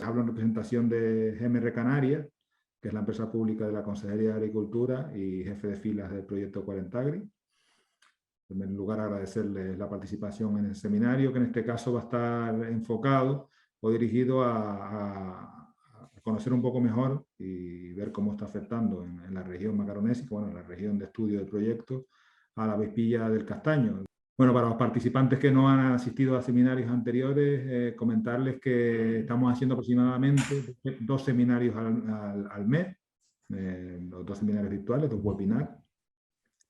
hablo en representación de GMR Canarias, que es la empresa pública de la Consejería de Agricultura y jefe de filas del proyecto 40agri. En primer lugar, agradecerles la participación en el seminario, que en este caso va a estar enfocado o dirigido a conocer un poco mejor y ver cómo está afectando en la región macaronésica, bueno, en la región de estudio del proyecto, a la avispilla del castaño. Bueno, para los participantes que no han asistido a seminarios anteriores, comentarles que estamos haciendo aproximadamente 2 seminarios al mes, los 2 seminarios virtuales, 2 webinars,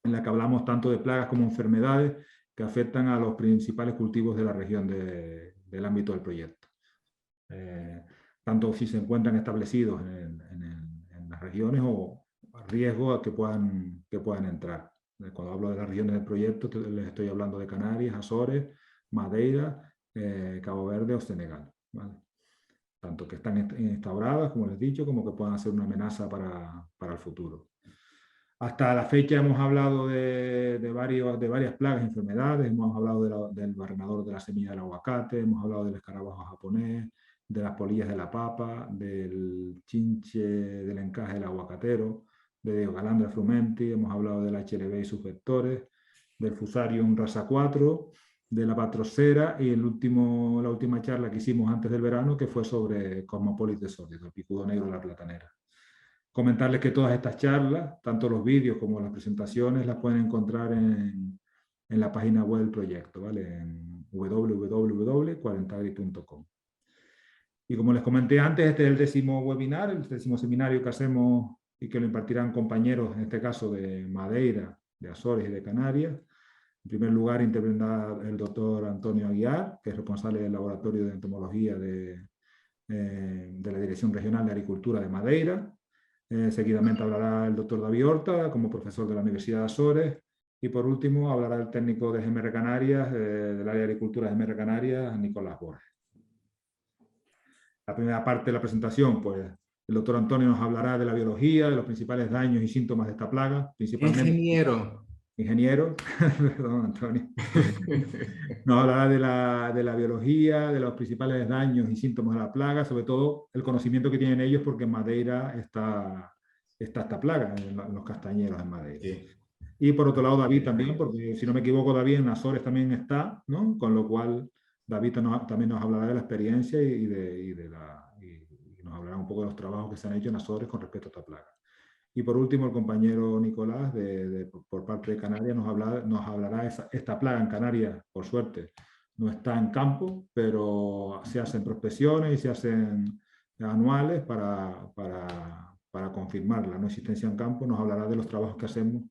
en la que hablamos tanto de plagas como enfermedades que afectan a los principales cultivos de la región del ámbito del proyecto. Tanto si se encuentran establecidos en las regiones o a riesgo a que puedan entrar. Cuando hablo de las regiones del proyecto, les estoy hablando de Canarias, Azores, Madeira, Cabo Verde o Senegal, ¿vale? Tanto que están instauradas, como les he dicho, como que puedan ser una amenaza para el futuro. Hasta la fecha hemos hablado de varias plagas y enfermedades, hemos hablado del barrenador de la semilla del aguacate, hemos hablado del escarabajo japonés, de las polillas de la papa, del chinche del encaje del aguacatero, de Diogalandra frumenti, hemos hablado del HLB y sus vectores, del Fusarium rasa 4, de la patrocera y la última charla que hicimos antes del verano, que fue sobre Cosmopolis de sólido, el picudo negro de la platanera. Comentarles que todas estas charlas, tanto los vídeos como las presentaciones, las pueden encontrar en la página web del proyecto, ¿vale? En www.40agri.com. Y como les comenté antes, este es el 10º webinar, el 10º seminario que hacemos y que lo impartirán compañeros, en este caso de Madeira, de Azores y de Canarias. En primer lugar, intervendrá el doctor Antonio Aguiar, que es responsable del Laboratorio de Entomología de la Dirección Regional de Agricultura de Madeira. Seguidamente hablará el doctor David Horta, como profesor de la Universidad de Azores. Y por último, hablará el técnico de GMR Canarias, del área de agricultura de GMR Canarias, Nicolás Borges. La primera parte de la presentación, pues el doctor Antonio nos hablará de la biología, de los principales daños y síntomas de esta plaga, principalmente... Ingeniero, perdón, Antonio. Nos hablará de la biología, de los principales daños y síntomas de la plaga, sobre todo el conocimiento que tienen ellos, porque en Madeira está esta plaga, en los castañeros en Madeira. Sí. Y por otro lado David también, porque si no me equivoco David en Azores también está, ¿no? Con lo cual David también nos hablará de la experiencia y nos hablará un poco de los trabajos que se han hecho en Azores con respecto a esta plaga. Y por último, el compañero Nicolás, por parte de Canarias, nos hablará de esta plaga en Canarias, por suerte, no está en campo, pero se hacen prospecciones y se hacen anuales para confirmar la no existencia en campo. Nos hablará de los trabajos que hacemos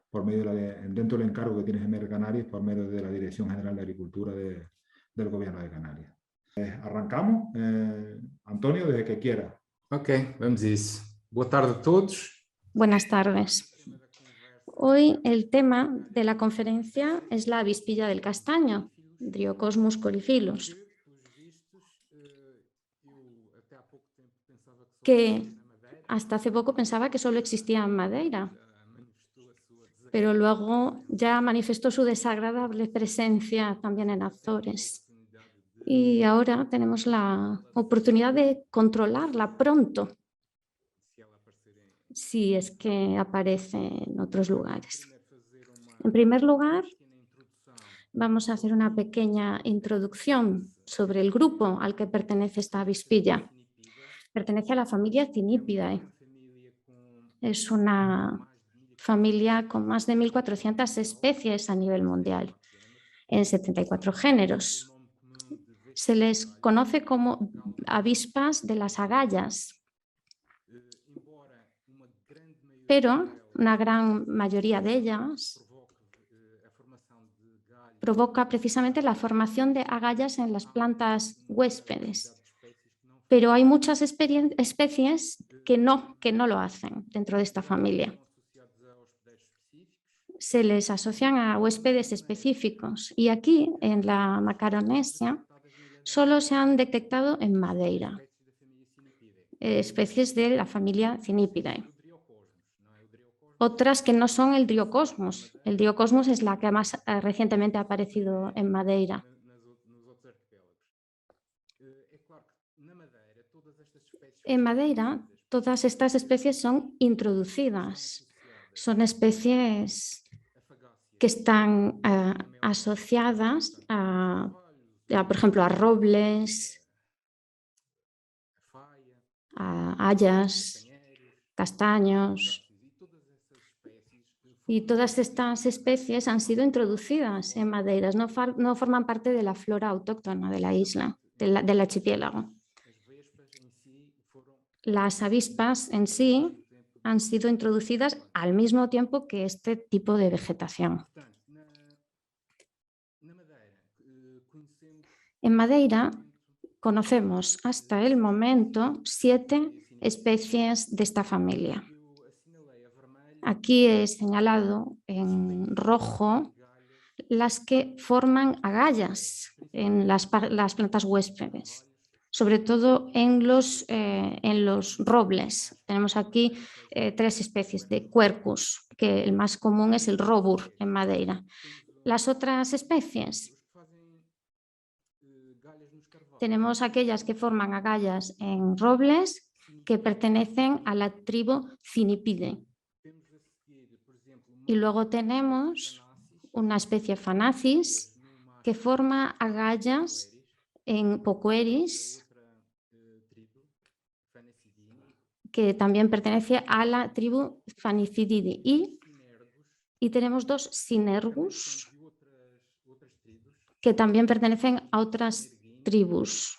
por medio dentro del encargo que tiene GMR Canarias, por medio de la Dirección General de Agricultura del Gobierno de Canarias. Arrancamos. Antonio, desde que quiera. Ok, vamos a isso. Boa tarde a todos. Buenas tardes. Hoy el tema de la conferencia es la avispilla del castaño, Dryocosmus coryphilus, que hasta hace poco pensaba que solo existía en Madeira, pero luego ya manifestó su desagradable presencia también en Azores. Y ahora tenemos la oportunidad de controlarla pronto, si es que aparece en otros lugares. En primer lugar, vamos a hacer una pequeña introducción sobre el grupo al que pertenece esta avispilla. Pertenece a la familia Cnipidae. Es una familia con más de 1.400 especies a nivel mundial, en 74 géneros. Se les conoce como avispas de las agallas, pero una gran mayoría de ellas provoca precisamente la formación de agallas en las plantas huéspedes. Pero hay muchas especies que no lo hacen dentro de esta familia. Se les asocian a huéspedes específicos y aquí, en la Macaronesia, solo se han detectado en Madeira especies de la familia Cnipidae. Otras que no son el Dryocosmus. El Dryocosmus es la que más recientemente ha aparecido en Madeira. En Madeira, todas estas especies son introducidas. Son especies que están asociadas por ejemplo, a robles, a hayas, castaños. Y todas estas especies han sido introducidas en Madeira, no forman parte de la flora autóctona de la isla, del archipiélago. Las avispas en sí han sido introducidas al mismo tiempo que este tipo de vegetación. En Madeira conocemos hasta el momento 7 especies de esta familia. Aquí he señalado en rojo las que forman agallas en las plantas huéspedes, sobre todo en los robles. Tenemos aquí 3 especies de Quercus, que el más común es el robur en Madeira. Las otras especies, tenemos aquellas que forman agallas en robles que pertenecen a la tribu Cynipide. Y luego tenemos una especie Phanacis que forma agallas en Poqueris, que también pertenece a la tribu Phanicididae. Y tenemos 2 Synergus, que también pertenecen a otras tribus,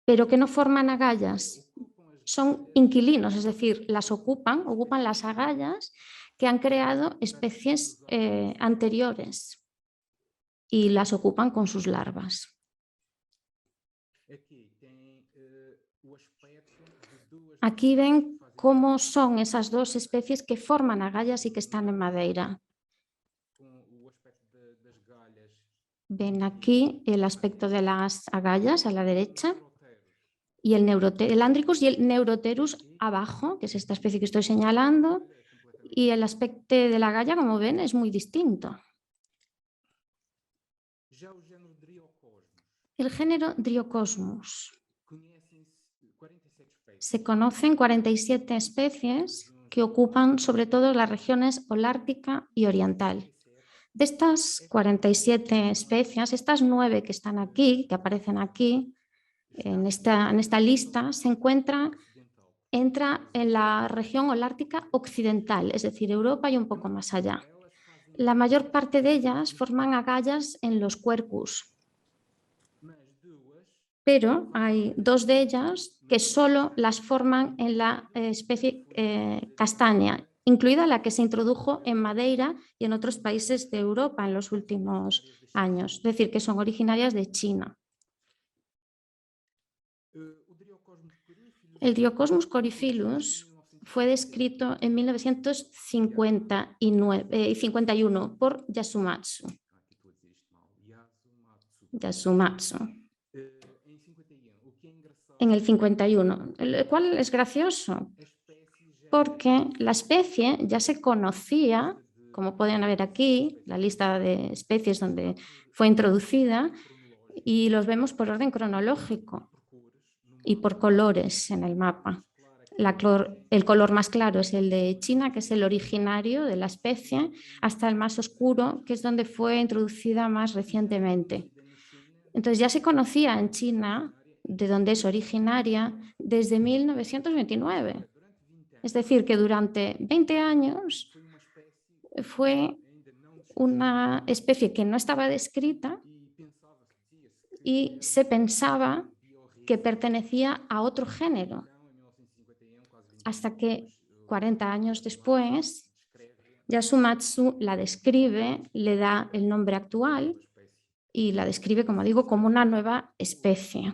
pero que no forman agallas. Son inquilinos, es decir, ocupan las agallas que han creado especies anteriores y las ocupan con sus larvas. Aquí ven cómo son esas 2 especies que forman agallas y que están en Madeira. Ven aquí el aspecto de las agallas a la derecha y el Andricus y el Neuroterus abajo, que es esta especie que estoy señalando, y el aspecto de la agalla, como ven, es muy distinto. El género Dryocosmus. Se conocen 47 especies que ocupan sobre todo las regiones holártica y oriental. De estas 47 especies, estas 9 que están aquí, que aparecen aquí, en esta lista, entra en la región holártica occidental, es decir, Europa y un poco más allá. La mayor parte de ellas forman agallas en los Quercus, pero hay 2 de ellas que solo las forman en la especie castaña, incluida la que se introdujo en Madeira y en otros países de Europa en los últimos años, es decir, que son originarias de China. El Dryocosmus coryphilus fue descrito en 1951 por Yasumatsu. En el 51, el cual es gracioso, porque la especie ya se conocía, como pueden ver aquí, la lista de especies donde fue introducida, y los vemos por orden cronológico y por colores en el mapa. El color más claro es el de China, que es el originario de la especie, hasta el más oscuro, que es donde fue introducida más recientemente. Entonces ya se conocía en China, de donde es originaria, desde 1929. Es decir, que durante 20 años fue una especie que no estaba descrita y se pensaba que pertenecía a otro género, hasta que 40 años después Yasumatsu la describe, le da el nombre actual y la describe, como digo, como una nueva especie.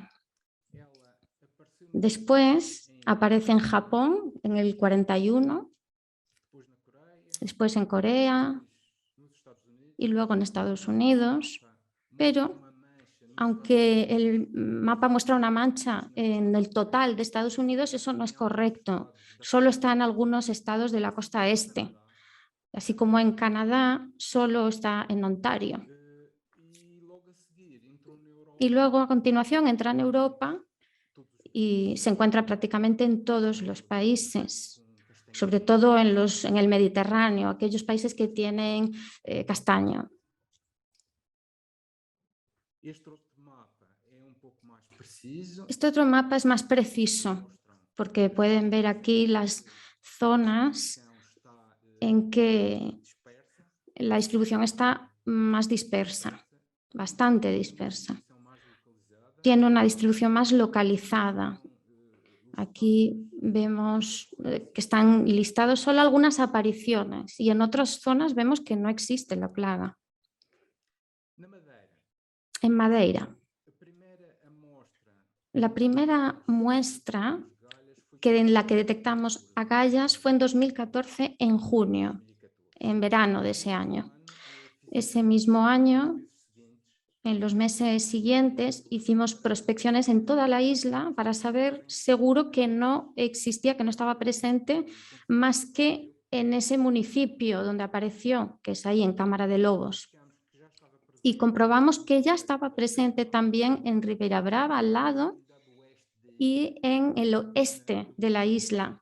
Después aparece en Japón en el 41, después en Corea y luego en Estados Unidos, pero aunque el mapa muestra una mancha en el total de Estados Unidos, eso no es correcto. Solo está en algunos estados de la costa este, así como en Canadá solo está en Ontario. Y luego a continuación entra en Europa y se encuentra prácticamente en todos los países, sobre todo en el Mediterráneo, aquellos países que tienen castaño. Este otro mapa es más preciso porque pueden ver aquí las zonas en que la distribución está más dispersa, bastante dispersa. Tiene una distribución más localizada. Aquí vemos que están listados solo algunas apariciones y en otras zonas vemos que no existe la plaga. En Madeira, la primera muestra en la que detectamos agallas fue en 2014, en junio, en verano de ese año. Ese mismo año, en los meses siguientes, hicimos prospecciones en toda la isla para saber seguro que no existía, que no estaba presente, más que en ese municipio donde apareció, que es ahí en Cámara de Lobos. Y comprobamos que ya estaba presente también en Ribeira Brava, al lado, y en el oeste de la isla,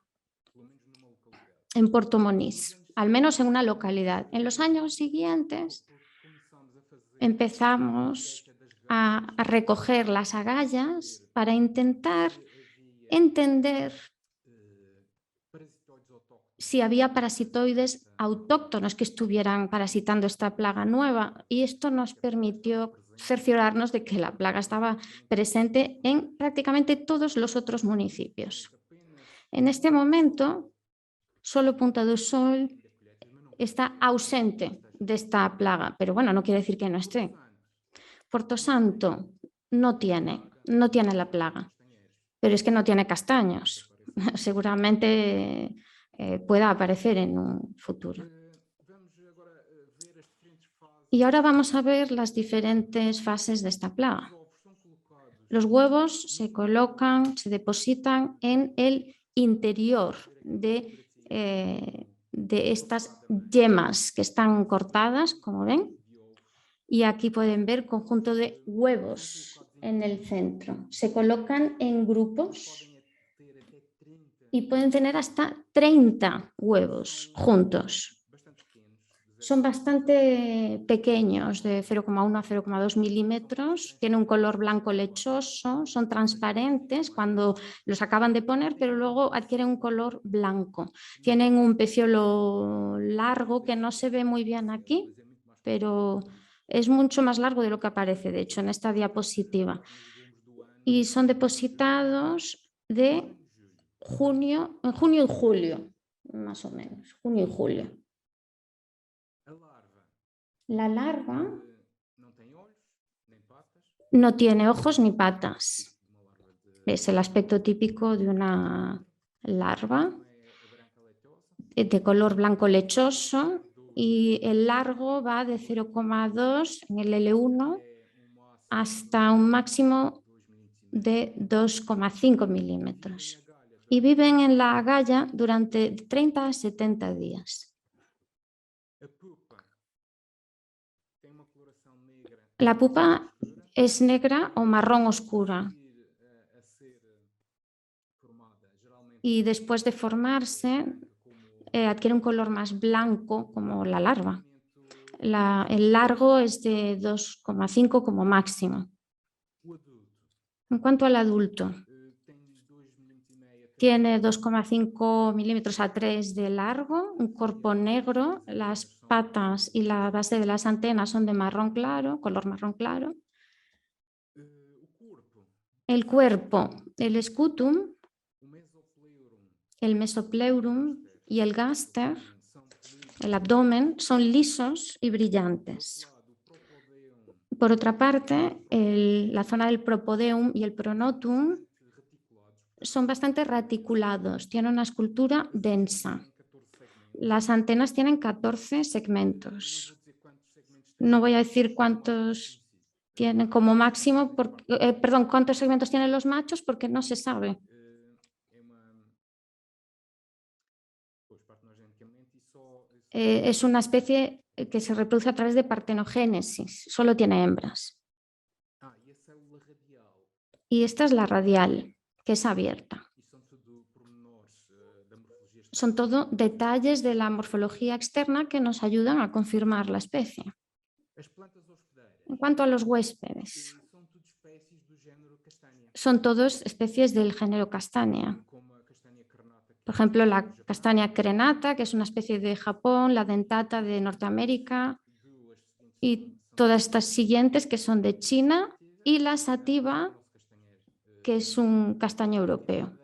en Porto Moniz, al menos en una localidad. En los años siguientes empezamos a recoger las agallas para intentar entender si había parasitoides autóctonos que estuvieran parasitando esta plaga nueva, y esto nos permitió cerciorarnos de que la plaga estaba presente en prácticamente todos los otros municipios. En este momento, solo Punta do Sol está ausente de esta plaga, pero bueno, no quiere decir que no esté. Porto Santo no tiene la plaga, pero es que no tiene castaños. Seguramente pueda aparecer en un futuro. Y ahora vamos a ver las diferentes fases de esta plaga. Los huevos se colocan, se depositan en el interior de estas yemas que están cortadas, como ven. Y aquí pueden ver conjunto de huevos en el centro. Se colocan en grupos y pueden tener hasta 30 huevos juntos. Son bastante pequeños, de 0,1 a 0,2 milímetros, tienen un color blanco lechoso, son transparentes cuando los acaban de poner, pero luego adquieren un color blanco. Tienen un peciolo largo que no se ve muy bien aquí, pero es mucho más largo de lo que aparece, de hecho, en esta diapositiva. Y son depositados en junio y julio, más o menos, junio y julio. La larva no tiene ojos ni patas. Es el aspecto típico de una larva de color blanco lechoso, y el largo va de 0,2 en el L1 hasta un máximo de 2,5 milímetros. Y viven en la agalla durante 30 a 70 días. La pupa es negra o marrón oscura. Y después de formarse, adquiere un color más blanco como la larva. El largo es de 2,5 como máximo. En cuanto al adulto, tiene 2,5 milímetros a 3 de largo, un cuerpo negro, las patas y la base de las antenas son de marrón claro, color marrón claro. El cuerpo, el scutum, el mesopleurum y el gaster, el abdomen, son lisos y brillantes. Por otra parte, la zona del propodeum y el pronotum son bastante reticulados, tienen una escultura densa. Las antenas tienen 14 segmentos. No voy a decir cuántos tienen como máximo, cuántos segmentos tienen los machos, porque no se sabe. Es una especie que se reproduce a través de partenogénesis, solo tiene hembras. Y esta es la radial. que es abierta. Son todo detalles de la morfología externa que nos ayudan a confirmar la especie. En cuanto a los huéspedes, son todos especies del género Castanea. Por ejemplo, la castaña crenata, que es una especie de Japón, la dentata de Norteamérica y todas estas siguientes que son de China, y la sativa, que es un castaño europeo.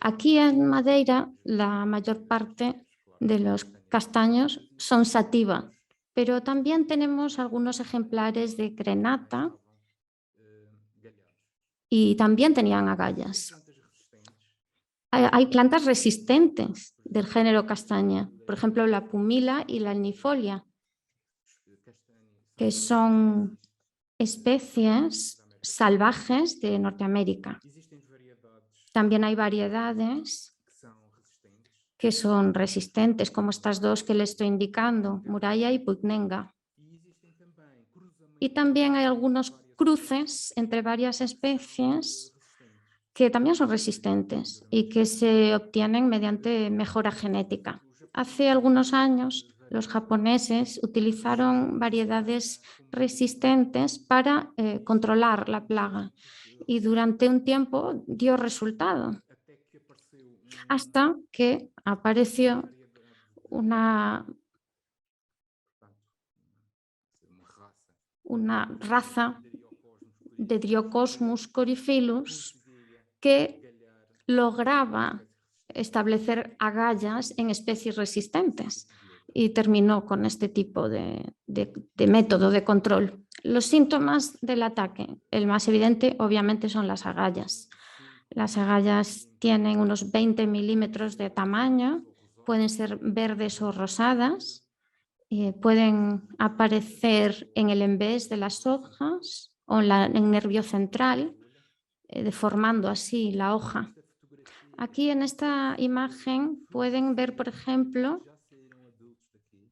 Aquí en Madeira la mayor parte de los castaños son sativa, pero también tenemos algunos ejemplares de crenata y también tenían agallas. Hay plantas resistentes del género castaña, por ejemplo la pumila y la alnifolia, que son especies salvajes de Norteamérica. También hay variedades que son resistentes, como estas dos que les estoy indicando, Muralla y Pucnenga. Y también hay algunos cruces entre varias especies que también son resistentes y que se obtienen mediante mejora genética. Hace algunos años los japoneses utilizaron variedades resistentes para controlar la plaga y durante un tiempo dio resultado, hasta que apareció una raza de Dryocosmus coryphilus que lograba establecer agallas en especies resistentes y terminó con este tipo de método de control. Los síntomas del ataque, el más evidente obviamente son las agallas. Las agallas tienen unos 20 milímetros de tamaño, pueden ser verdes o rosadas, pueden aparecer en el envés de las hojas o en el nervio central, deformando así la hoja. Aquí en esta imagen pueden ver, por ejemplo,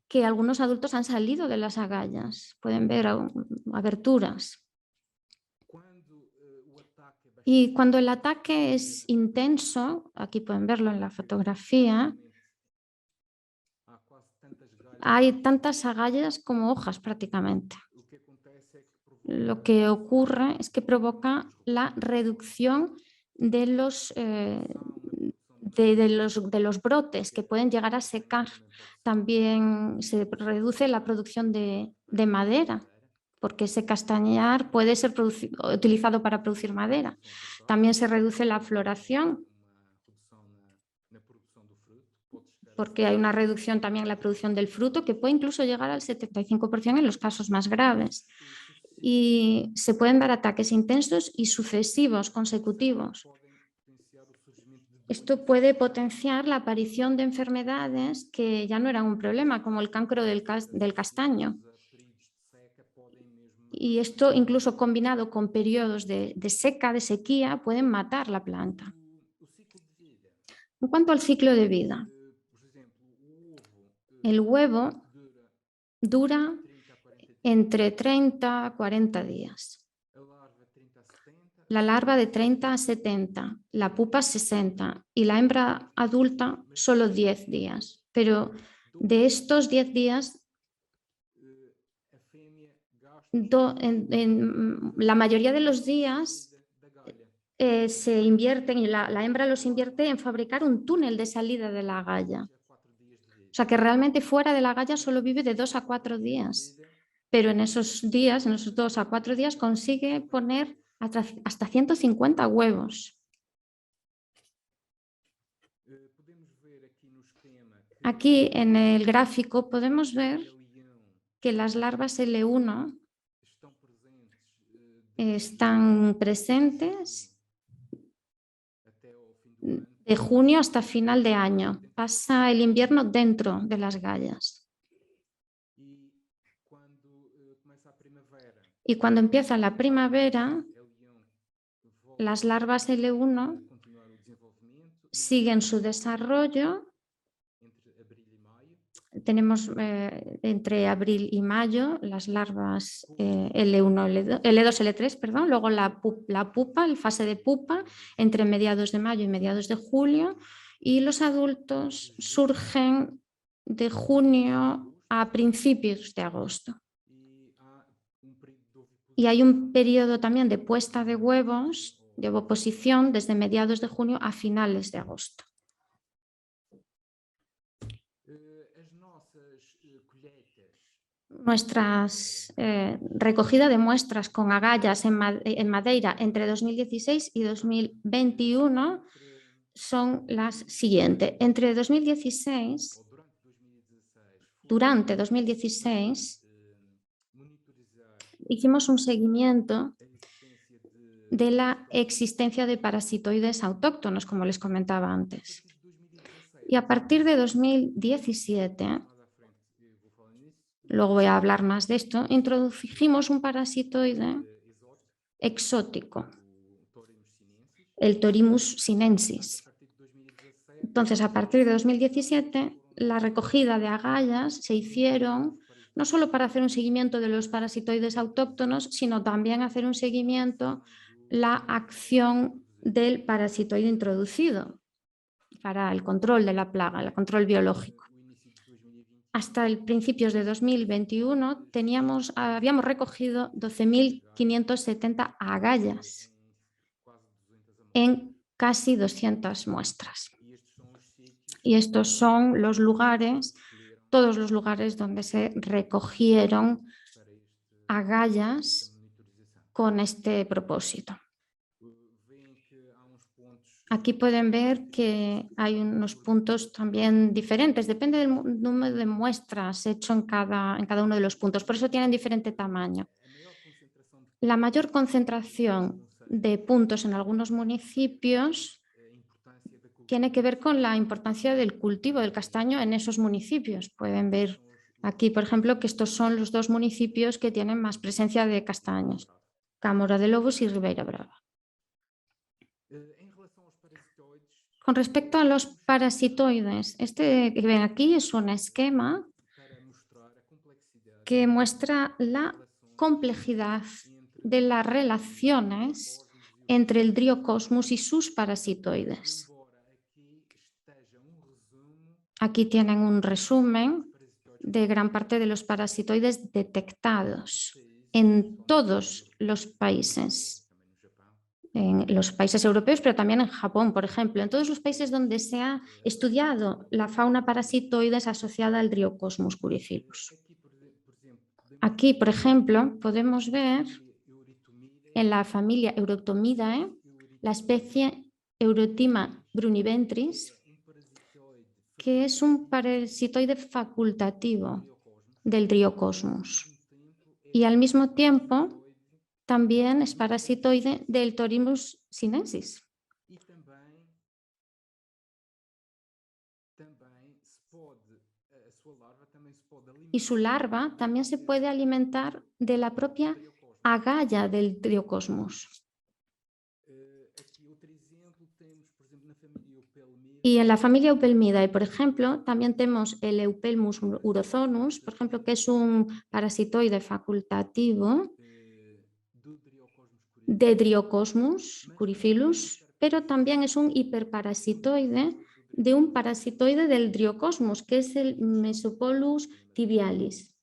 que algunos adultos han salido de las agallas. Pueden ver aberturas. Y cuando el ataque es intenso, aquí pueden verlo en la fotografía, hay tantas agallas como hojas prácticamente. Lo que ocurre es que provoca la reducción de los brotes que pueden llegar a secar. También se reduce la producción de madera, porque ese castañar puede ser utilizado para producir madera. También se reduce la floración, porque hay una reducción también en la producción del fruto que puede incluso llegar al 75% en los casos más graves. Y se pueden dar ataques intensos y sucesivos, consecutivos. Esto puede potenciar la aparición de enfermedades que ya no eran un problema, como el cancro del castaño. Y esto, incluso combinado con periodos de seca, de sequía, pueden matar la planta. En cuanto al ciclo de vida, el huevo dura entre 30 a 40 días. La larva de 30 a 70, la pupa 60 y la hembra adulta solo 10 días. Pero de estos 10 días, en la mayoría de los días se invierten, y la hembra los invierte en fabricar un túnel de salida de la agalla. O sea que realmente fuera de la agalla solo vive de 2 a 4 días. Pero en esos días, en esos 2 a 4 días, consigue poner hasta 150 huevos. Aquí en el gráfico podemos ver que las larvas L1 están presentes de junio hasta final de año. Pasa el invierno dentro de las gallas. Y cuando empieza la primavera, las larvas L1 siguen su desarrollo Tenemos entre abril y mayo las larvas L1, L2, L3, perdón, luego la pupa, la fase de pupa, entre mediados de mayo y mediados de julio, y los adultos surgen de junio a principios de agosto. Y hay un periodo también de puesta de huevos, de ovoposición, desde mediados de junio a finales de agosto. Nuestras recogida de muestras con agallas en Madeira entre 2016 y 2021 son las siguientes. Durante 2016, hicimos un seguimiento de la existencia de parasitoides autóctonos, como les comentaba antes. Y a partir de 2017, luego voy a hablar más de esto, introdujimos un parasitoide exótico, el Thorimus sinensis. Entonces, a partir de 2017, la recogida de agallas se hicieron no solo para hacer un seguimiento de los parasitoides autóctonos, sino también hacer un seguimiento la acción del parasitoide introducido para el control de la plaga, el control biológico. Hasta el principios de 2021 habíamos recogido 12.570 agallas en casi 200 muestras. Y estos son los lugares, todos los lugares donde se recogieron agallas con este propósito. Aquí pueden ver que hay unos puntos también diferentes, depende del número de muestras hecho en cada uno de los puntos, por eso tienen diferente tamaño. La mayor concentración de puntos en algunos municipios tiene que ver con la importancia del cultivo del castaño en esos municipios. Pueden ver aquí, por ejemplo, que estos son los dos municipios que tienen más presencia de castaños, Câmara de Lobos y Ribeira Brava. Con respecto a los parasitoides, este que ven aquí es un esquema que muestra la complejidad de las relaciones entre el Dryocosmus y sus parasitoides. Aquí tienen un resumen de gran parte de los parasitoides detectados en todos los países. En los países europeos, pero también en Japón, por ejemplo, en todos los países donde se ha estudiado la fauna parasitoides asociada al Dryocosmus coryphilus. Aquí, por ejemplo, podemos ver en la familia Eurotomidae la especie Eurotima bruniventris, que es un parasitoide facultativo del Dryocosmus y al mismo tiempo también es parasitoide del Thorimus sinensis. Y su larva también se puede alimentar de la propia agalla del Dryocosmus. Y en la familia Eupelmidae, por ejemplo, también tenemos el Eupelmus urozonus, por ejemplo, que es un parasitoide facultativo de Dryocosmus coryphilus, pero también es un hiperparasitoide de un parasitoide del Dryocosmus, que es el Mesopolus tibialis.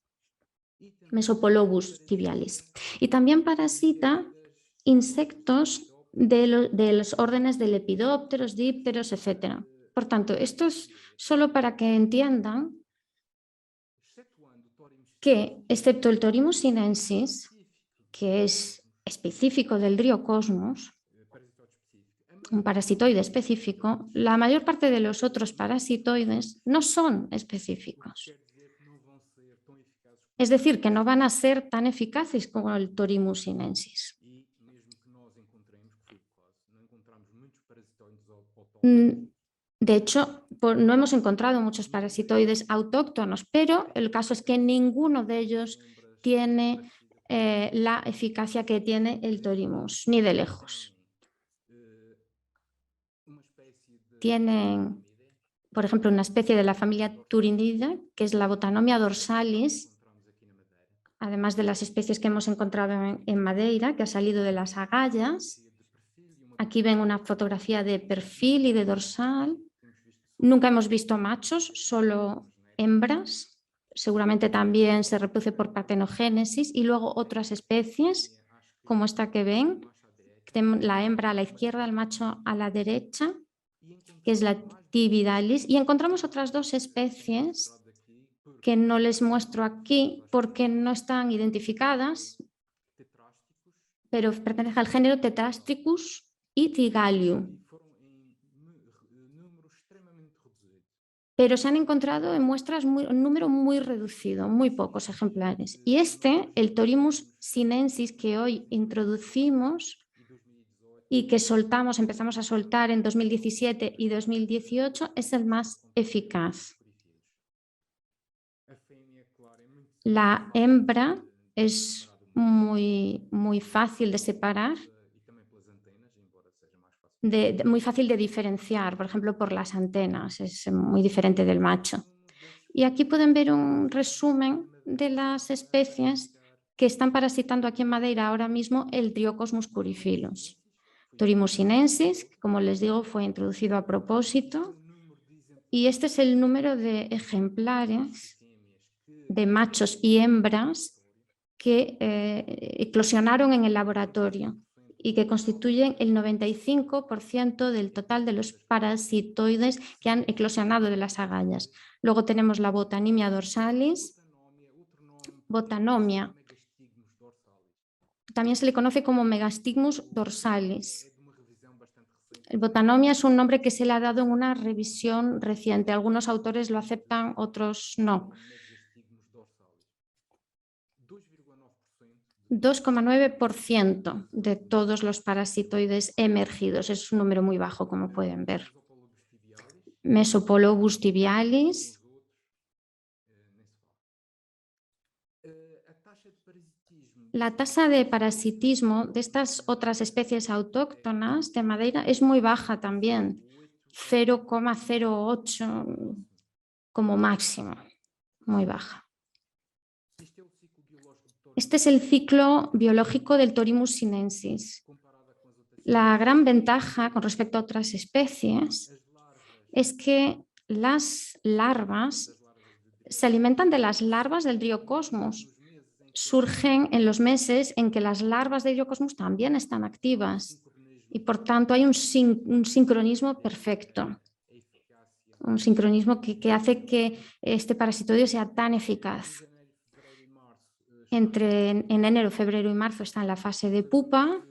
Mesopolobus tibialis. Y también parasita insectos de los órdenes de lepidópteros, dípteros, etc. Por tanto, esto es solo para que entiendan que, excepto el Thorimus sinensis, que es específico del Dryocosmus, un parasitoide específico, la mayor parte de los otros parasitoides no son específicos. Es decir, que no van a ser tan eficaces como el Thorimus sinensis. De hecho, no hemos encontrado muchos parasitoides autóctonos, pero el caso es que ninguno de ellos tiene la eficacia que tiene el Thorimus, ni de lejos. por ejemplo, una especie de la familia Turinida, que es la Botanomia dorsalis, además de las especies que hemos encontrado en Madeira, que ha salido de las agallas. Aquí ven una fotografía de perfil y de dorsal. Nunca hemos visto machos, solo hembras. Seguramente también se reproduce por partenogénesis. Y luego otras especies, como esta que ven, la hembra a la izquierda, el macho a la derecha, que es la Tibidalis. Y encontramos otras dos especies que no les muestro aquí porque no están identificadas, pero pertenecen al género Tetrastricus y Tigalium. Pero se han encontrado en muestras un número muy reducido, muy pocos ejemplares. Y el Thorimus sinensis que hoy introducimos y que empezamos a soltar en 2017 y 2018, es el más eficaz. La hembra es muy fácil de separar, muy fácil de diferenciar, por ejemplo, por las antenas, es muy diferente del macho. Y aquí pueden ver un resumen de las especies que están parasitando aquí en Madeira ahora mismo el Dryocosmus coryphilus. Thorimus sinensis, que como les digo fue introducido a propósito, y este es el número de ejemplares de machos y hembras que eclosionaron en el laboratorio y que constituyen el 95% del total de los parasitoides que han eclosionado de las agallas. Luego tenemos la Botanomia dorsalis, Botanomia. También se le conoce como Megastigmus dorsalis. El Botanomia es un nombre que se le ha dado en una revisión reciente. Algunos autores lo aceptan, otros no. 2,9% de todos los parasitoides emergidos. Es un número muy bajo, como pueden ver. Mesopolobus tibialis. La tasa de parasitismo de estas otras especies autóctonas de Madeira es muy baja también, 0,08 como máximo, muy baja. Este es el ciclo biológico del Thorimus sinensis. La gran ventaja con respecto a otras especies es que las larvas se alimentan de las larvas del Dryocosmus. Surgen en los meses en que las larvas de Dryocosmus también están activas y por tanto hay un sincronismo perfecto, un sincronismo que hace que este parasitoide sea tan eficaz. En enero, febrero y marzo está en la fase de pupa,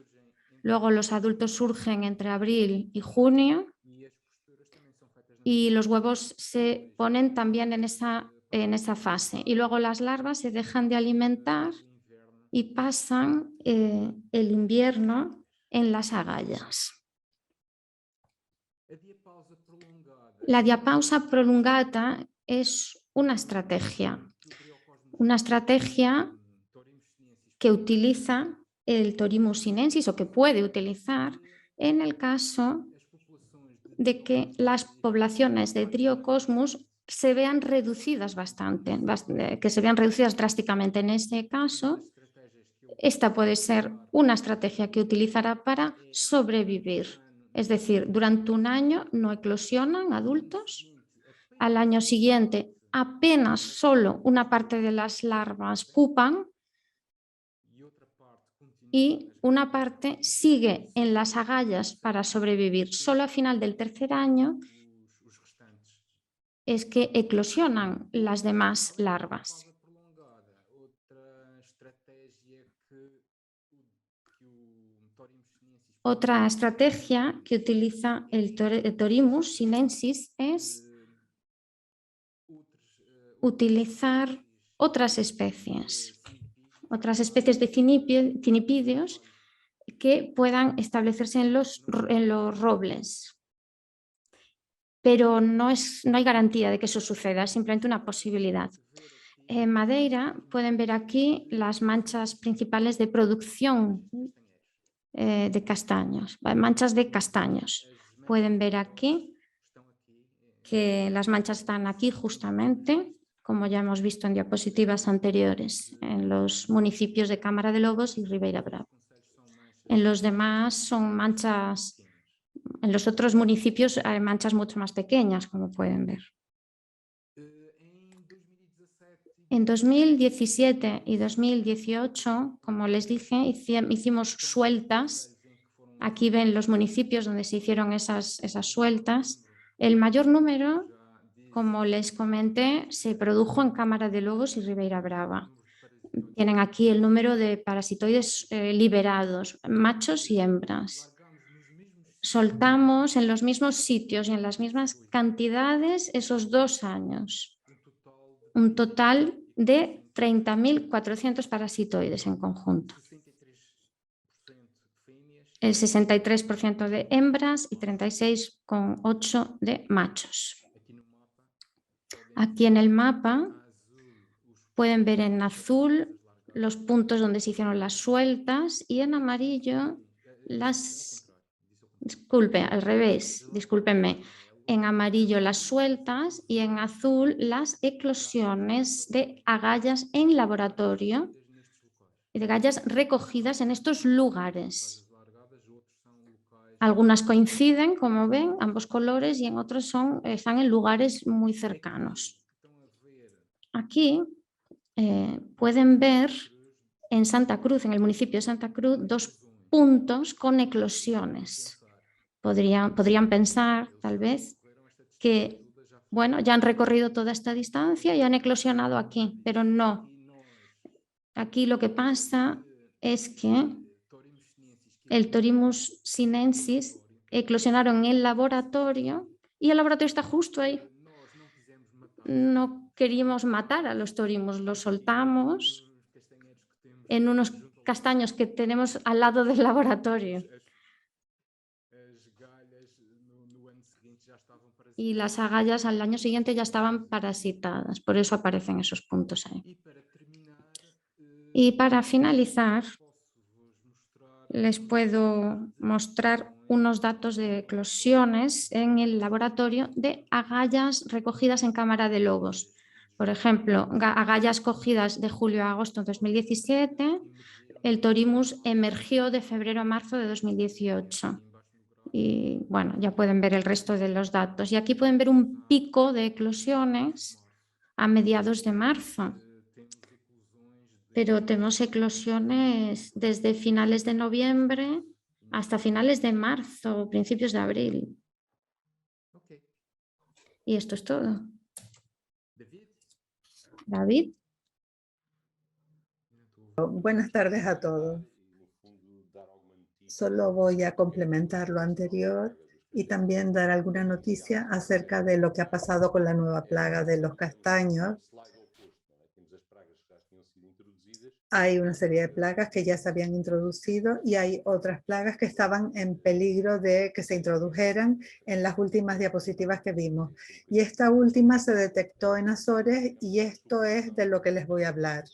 luego los adultos surgen entre abril y junio y los huevos se ponen también en esa fase y luego las larvas se dejan de alimentar y pasan el invierno en las agallas. La diapausa prolongata es una estrategia que utiliza el Thorimus sinensis o que puede utilizar en el caso de que las poblaciones de Dryocosmus se vean reducidas que se vean reducidas drásticamente. En este caso, esta puede ser una estrategia que utilizará para sobrevivir. Es decir, durante un año no eclosionan adultos, al año siguiente apenas solo una parte de las larvas pupan y una parte sigue en las agallas para sobrevivir. Solo a final del tercer año es que eclosionan las demás larvas. Otra estrategia que utiliza el Thorimus sinensis es utilizar otras especies de cinipídeos que puedan establecerse en los robles. Pero no hay garantía de que eso suceda, es simplemente una posibilidad. En Madeira pueden ver aquí las manchas principales de producción de castaños, manchas de castaños. Pueden ver aquí que las manchas están aquí justamente, como ya hemos visto en diapositivas anteriores, en los municipios de Cámara de Lobos y Ribeira Brava. En los demás son manchas, en los otros municipios hay manchas mucho más pequeñas, como pueden ver. En 2017 y 2018, como les dije, hicimos sueltas. Aquí ven los municipios donde se hicieron esas sueltas. El mayor número, como les comenté, se produjo en Cámara de Lobos y Ribeira Brava. Tienen aquí el número de parasitoides liberados, machos y hembras. Soltamos en los mismos sitios y en las mismas cantidades esos 2 años. Un total de 30.400 parasitoides en conjunto. El 63% de hembras y 36,8% de machos. Aquí en el mapa pueden ver en azul los puntos donde se hicieron las sueltas y en amarillo discúlpenme, en amarillo las sueltas y en azul las eclosiones de agallas en laboratorio y de agallas recogidas en estos lugares. Algunas coinciden, como ven, ambos colores, y en otros están en lugares muy cercanos. Aquí pueden ver en Santa Cruz, en el municipio de Santa Cruz, 2 puntos con eclosiones. Podrían pensar, tal vez, que bueno, ya han recorrido toda esta distancia y han eclosionado aquí, pero no. Aquí lo que pasa es que el Thorimus sinensis eclosionaron en el laboratorio y el laboratorio está justo ahí. No queríamos matar a los Thorimus, los soltamos en unos castaños que tenemos al lado del laboratorio. Y las agallas al año siguiente ya estaban parasitadas, por eso aparecen esos puntos ahí. Y para finalizar, les puedo mostrar unos datos de eclosiones en el laboratorio de agallas recogidas en Cámara de Lobos. Por ejemplo, agallas cogidas de julio a agosto de 2017, el Thorimus emergió de febrero a marzo de 2018. Y bueno, ya pueden ver el resto de los datos. Y aquí pueden ver un pico de eclosiones a mediados de marzo. Pero tenemos eclosiones desde finales de noviembre hasta finales de marzo, principios de abril. Y esto es todo. David. Buenas tardes a todos. Solo voy a complementar lo anterior y también dar alguna noticia acerca de lo que ha pasado con la nueva plaga de los castaños. Hay una serie de plagas que ya se habían introducido y hay otras plagas que estaban en peligro de que se introdujeran en las últimas diapositivas que vimos. Y esta última se detectó en Azores y esto es de lo que les voy a hablar.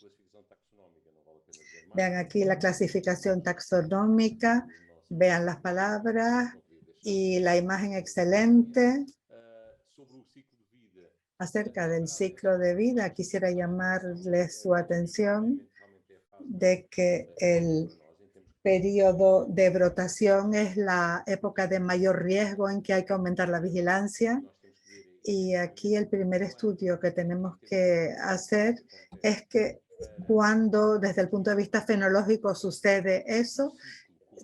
Vean aquí la clasificación taxonómica, vean las palabras y la imagen excelente. Acerca del ciclo de vida, quisiera llamarles su atención de que el periodo de brotación es la época de mayor riesgo en que hay que aumentar la vigilancia. Y aquí el primer estudio que tenemos que hacer es que cuando desde el punto de vista fenológico sucede eso,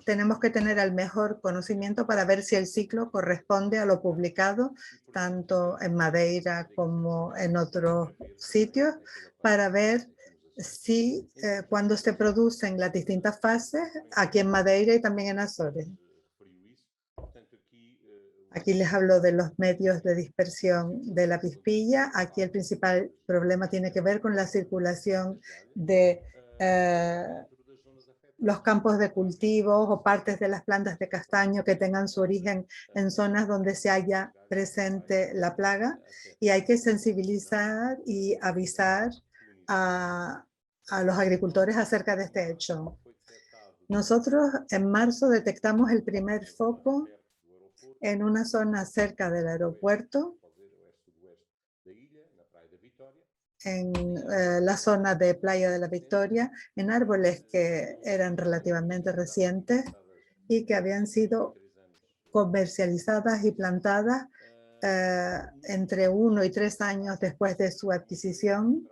tenemos que tener el mejor conocimiento para ver si el ciclo corresponde a lo publicado, tanto en Madeira como en otros sitios, para ver si cuando se producen las distintas fases, aquí en Madeira y también en Azores. Aquí les hablo de los medios de dispersión de la avispilla. Aquí el principal problema tiene que ver con la circulación de los campos de cultivos o partes de las plantas de castaño que tengan su origen en zonas donde se haya presente la plaga, y hay que sensibilizar y avisar a los agricultores acerca de este hecho. Nosotros en marzo detectamos el primer foco en una zona cerca del aeropuerto en la zona de Playa de la Victoria, en árboles que eran relativamente recientes y que habían sido comercializadas y plantadas entre 1 y 3 años después de su adquisición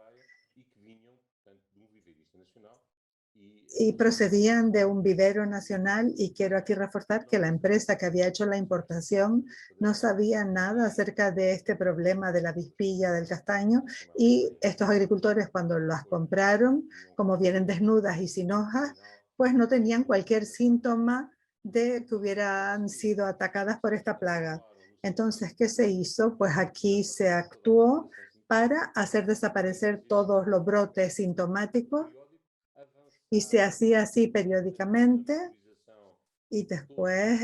y procedían de un vivero nacional. Y quiero aquí reforzar que la empresa que había hecho la importación no sabía nada acerca de este problema de la avispilla del castaño, y estos agricultores, cuando las compraron, como vienen desnudas y sin hojas, pues no tenían cualquier síntoma de que hubieran sido atacadas por esta plaga. Entonces, ¿qué se hizo? Pues aquí se actuó para hacer desaparecer todos los brotes sintomáticos, y se hacía así periódicamente, y después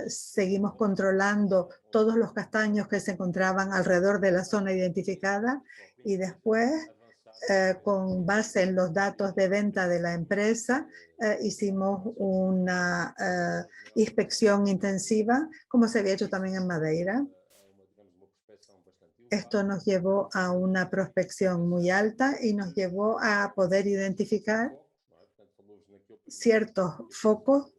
seguimos controlando todos los castaños que se encontraban alrededor de la zona identificada, y después con base en los datos de venta de la empresa hicimos una inspección intensiva, como se había hecho también en Madeira. Esto nos llevó a una prospección muy alta y nos llevó a poder identificar ciertos focos.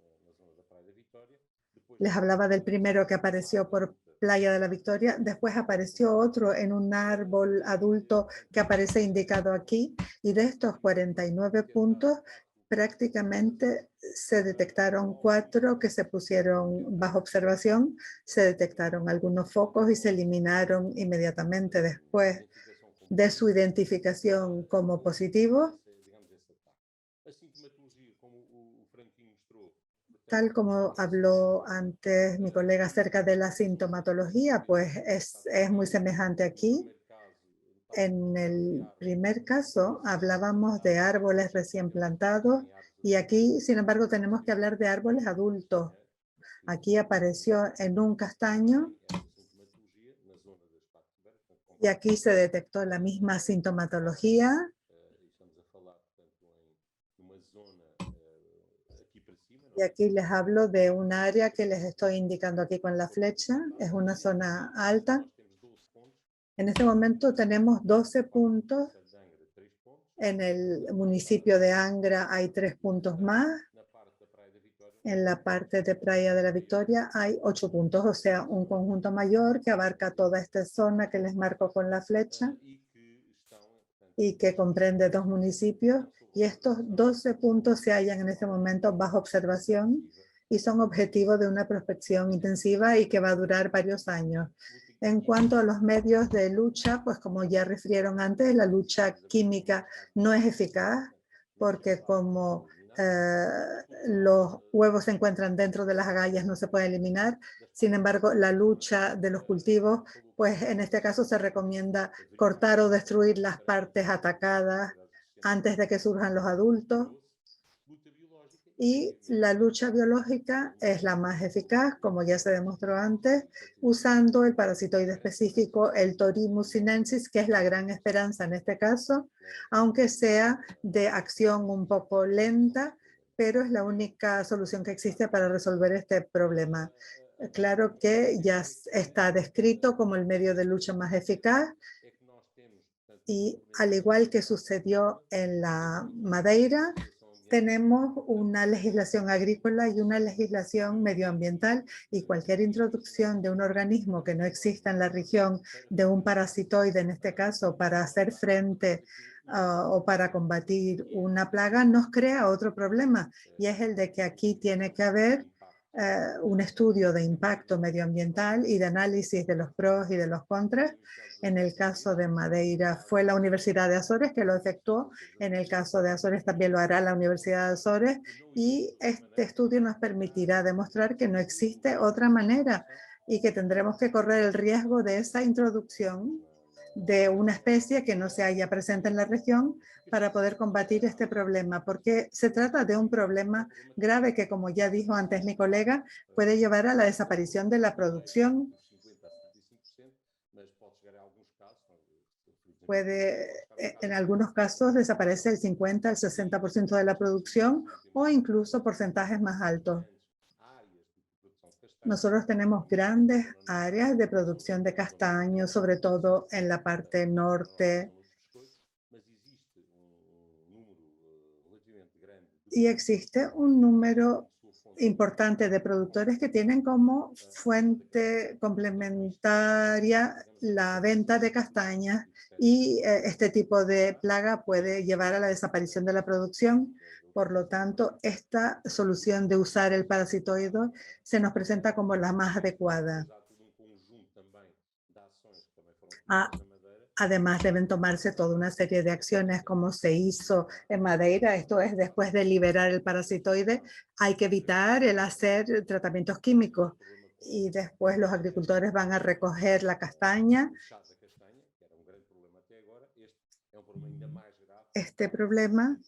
Les hablaba del primero que apareció por Playa de la Victoria, después apareció otro en un árbol adulto que aparece indicado aquí, y de estos 49 puntos prácticamente se detectaron 4 que se pusieron bajo observación, se detectaron algunos focos y se eliminaron inmediatamente después de su identificación como positivos. Tal como habló antes mi colega acerca de la sintomatología, pues es muy semejante aquí. En el primer caso hablábamos de árboles recién plantados, y aquí, sin embargo, tenemos que hablar de árboles adultos. Aquí apareció en un castaño y aquí se detectó la misma sintomatología. Y aquí les hablo de un área que les estoy indicando aquí con la flecha. Es una zona alta. En este momento tenemos 12 puntos. En el municipio de Angra hay 3 puntos más. En la parte de Playa de la Victoria hay 8 puntos, o sea, un conjunto mayor que abarca toda esta zona que les marco con la flecha y que comprende 2 municipios. Y estos 12 puntos se hallan en este momento bajo observación y son objetivo de una prospección intensiva y que va a durar varios años. En cuanto a los medios de lucha, pues como ya refirieron antes, la lucha química no es eficaz porque como los huevos se encuentran dentro de las agallas, no se puede eliminar. Sin embargo, la lucha de los cultivos, pues en este caso se recomienda cortar o destruir las partes atacadas antes de que surjan los adultos. Y la lucha biológica es la más eficaz, como ya se demostró antes, usando el parasitoide específico, el Torimus sinensis, que es la gran esperanza en este caso, aunque sea de acción un poco lenta, pero es la única solución que existe para resolver este problema. Claro que ya está descrito como el medio de lucha más eficaz, y al igual que sucedió en la Madeira, tenemos una legislación agrícola y una legislación medioambiental, y cualquier introducción de un organismo que no exista en la región, de un parasitoide en este caso, para hacer frente o para combatir una plaga, nos crea otro problema, y es el de que aquí tiene que haber un estudio de impacto medioambiental y de análisis de los pros y de los contras. En el caso de Madeira fue la Universidad de Azores que lo efectuó. En el caso de Azores también lo hará la Universidad de Azores, y este estudio nos permitirá demostrar que no existe otra manera y que tendremos que correr el riesgo de esa introducción de una especie que no se haya presente en la región para poder combatir este problema, porque se trata de un problema grave que, como ya dijo antes mi colega, puede llevar a la desaparición de la producción. Puede, en algunos casos, desaparecer el 50, el 60% de la producción, o incluso porcentajes más altos. Nosotros tenemos grandes áreas de producción de castaño, sobre todo en la parte norte Y existe un número importante de productores que tienen como fuente complementaria la venta de castañas y este tipo de plaga puede llevar a la desaparición de la producción. Por lo tanto, esta solución de usar el parasitoide se nos presenta como la más adecuada. Además, deben tomarse toda una serie de acciones como se hizo en Madeira. Esto es, después de liberar el parasitoide, hay que evitar el hacer tratamientos químicos. Y después los agricultores van a recoger la castaña. Este problema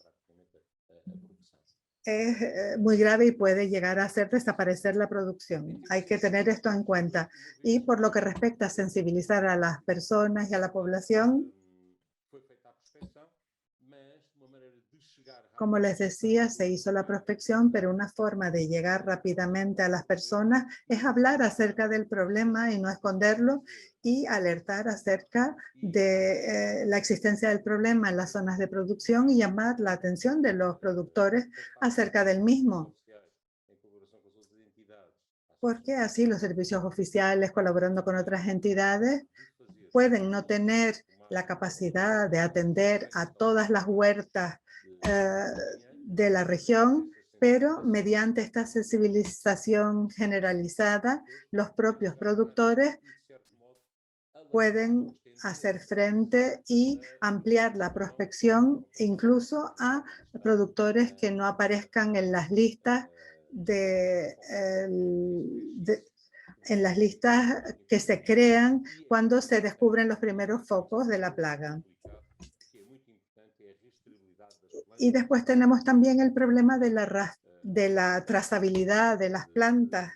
es muy grave y puede llegar a hacer desaparecer la producción. Hay que tener esto en cuenta. Y por lo que respecta a sensibilizar a las personas y a la población, como les decía, se hizo la prospección, pero una forma de llegar rápidamente a las personas es hablar acerca del problema y no esconderlo y alertar acerca de la existencia del problema en las zonas de producción y llamar la atención de los productores acerca del mismo. Porque así los servicios oficiales, colaborando con otras entidades, pueden no tener la capacidad de atender a todas las huertas de la región, pero mediante esta sensibilización generalizada, los propios productores pueden hacer frente y ampliar la prospección incluso a productores que no aparezcan en las listas en las listas que se crean cuando se descubren los primeros focos de la plaga. Y después tenemos también el problema de la trazabilidad de las plantas.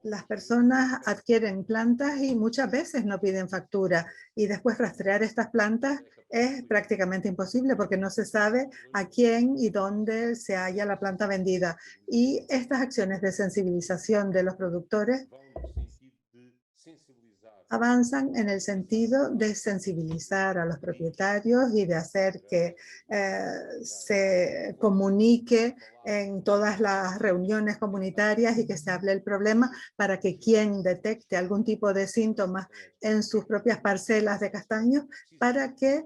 Las personas adquieren plantas y muchas veces no piden factura y después rastrear estas plantas es prácticamente imposible porque no se sabe a quién y dónde se halla la planta vendida. Y estas acciones de sensibilización de los productores avanzan en el sentido de sensibilizar a los propietarios y de hacer que se comunique en todas las reuniones comunitarias y que se hable el problema para que quien detecte algún tipo de síntomas en sus propias parcelas de castaños, para que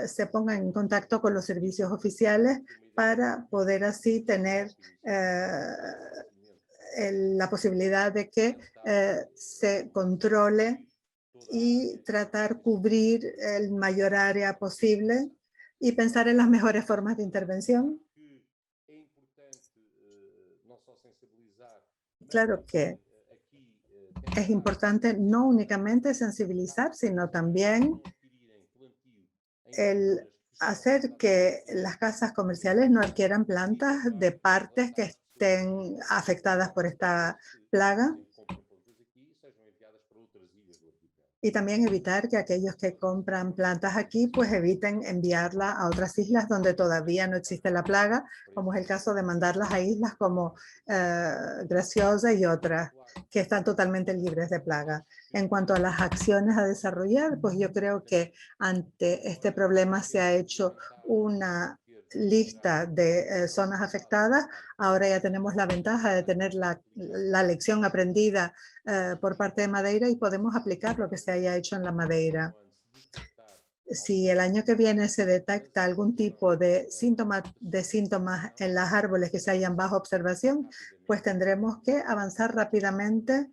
se pongan en contacto con los servicios oficiales para poder así tener la posibilidad de que se controle y tratar cubrir el mayor área posible y pensar en las mejores formas de intervención. Claro que es importante no únicamente sensibilizar, sino también el hacer que las casas comerciales no adquieran plantas de partes que estén afectadas por esta plaga. Y también evitar que aquellos que compran plantas aquí, pues eviten enviarla a otras islas donde todavía no existe la plaga, como es el caso de mandarlas a islas como Graciosa y otras, que están totalmente libres de plaga. En cuanto a las acciones a desarrollar, pues yo creo que ante este problema se ha hecho una lista de zonas afectadas. Ahora ya tenemos la ventaja de tener la lección aprendida por parte de Madeira y podemos aplicar lo que se haya hecho en la Madeira. Si el año que viene se detecta algún tipo de síntomas en los árboles que se hayan bajo observación, pues tendremos que avanzar rápidamente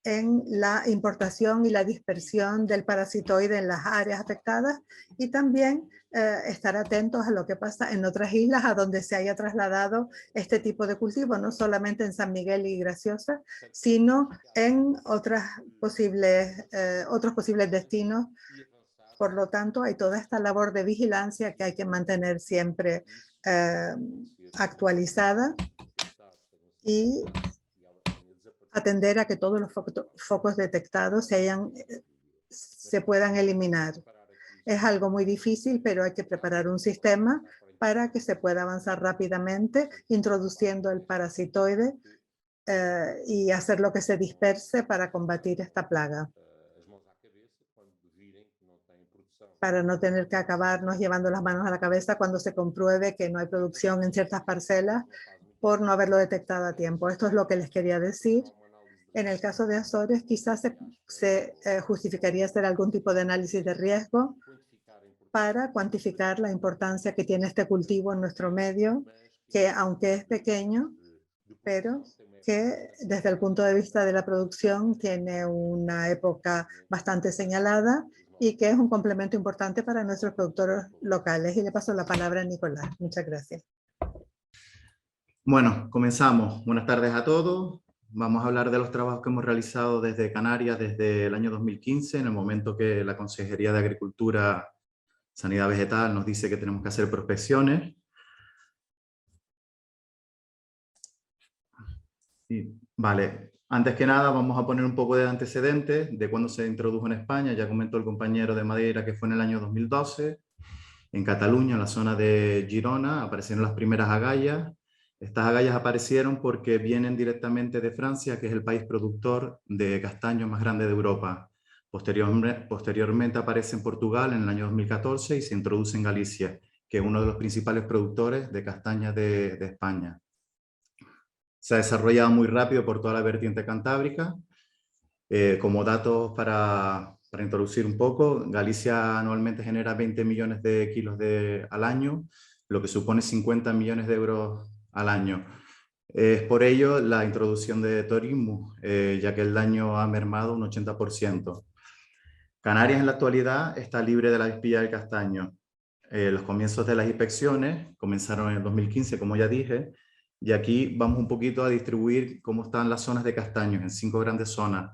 en la importación y la dispersión del parasitoide en las áreas afectadas y también estar atentos a lo que pasa en otras islas a donde se haya trasladado este tipo de cultivo, no solamente en San Miguel y Graciosa, sino en otros posibles destinos. Por lo tanto, hay toda esta labor de vigilancia que hay que mantener siempre actualizada y atender a que todos los focos detectados se puedan eliminar. Es algo muy difícil, pero hay que preparar un sistema para que se pueda avanzar rápidamente introduciendo el parasitoide y hacer lo que se disperse para combatir esta plaga. para no tener que acabarnos llevando las manos a la cabeza cuando se compruebe que no hay producción en ciertas parcelas por no haberlo detectado a tiempo. Esto es lo que les quería decir. En el caso de Azores, quizás se justificaría hacer algún tipo de análisis de riesgo para cuantificar la importancia que tiene este cultivo en nuestro medio, que aunque es pequeño, pero que desde el punto de vista de la producción tiene una época bastante señalada y que es un complemento importante para nuestros productores locales. Y le paso la palabra a Nicolás. Muchas gracias. Bueno, comenzamos. Buenas tardes a todos. Vamos a hablar de los trabajos que hemos realizado desde Canarias desde el año 2015, en el momento que la Consejería de Agricultura, Sanidad Vegetal nos dice que tenemos que hacer prospecciones. Vale, antes que nada vamos a poner un poco de antecedentes de cuándo se introdujo en España. Ya comentó el compañero de Madeira que fue en el año 2012. En Cataluña, en la zona de Girona, aparecieron las primeras agallas. Estas agallas aparecieron porque vienen directamente de Francia, que es el país productor de castaño más grande de Europa. Posteriormente aparece en Portugal en el año 2014 y se introduce en Galicia, que es uno de los principales productores de castaña de España. Se ha desarrollado muy rápido por toda la vertiente cantábrica. Como datos para introducir un poco, Galicia anualmente genera 20 millones de kilos al año, lo que supone 50 millones de euros al año. Es por ello la introducción de turismo, ya que el daño ha mermado un 80%. Canarias en la actualidad está libre de la avispilla del castaño. Los comienzos de las inspecciones comenzaron en el 2015, como ya dije, y aquí vamos un poquito a distribuir cómo están las zonas de castaños en 5 grandes zonas.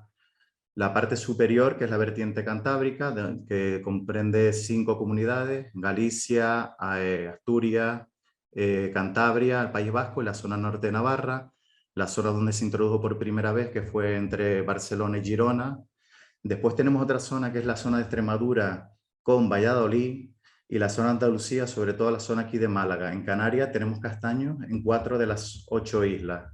La parte superior, que es la vertiente cantábrica, que comprende 5 comunidades: Galicia, Asturias, Cantabria, el País Vasco y la zona norte de Navarra. La zona donde se introdujo por primera vez, que fue entre Barcelona y Girona. Después tenemos otra zona, que es la zona de Extremadura con Valladolid, y la zona de Andalucía, sobre todo la zona aquí de Málaga. En Canarias tenemos castaños en 4 de las 8 islas.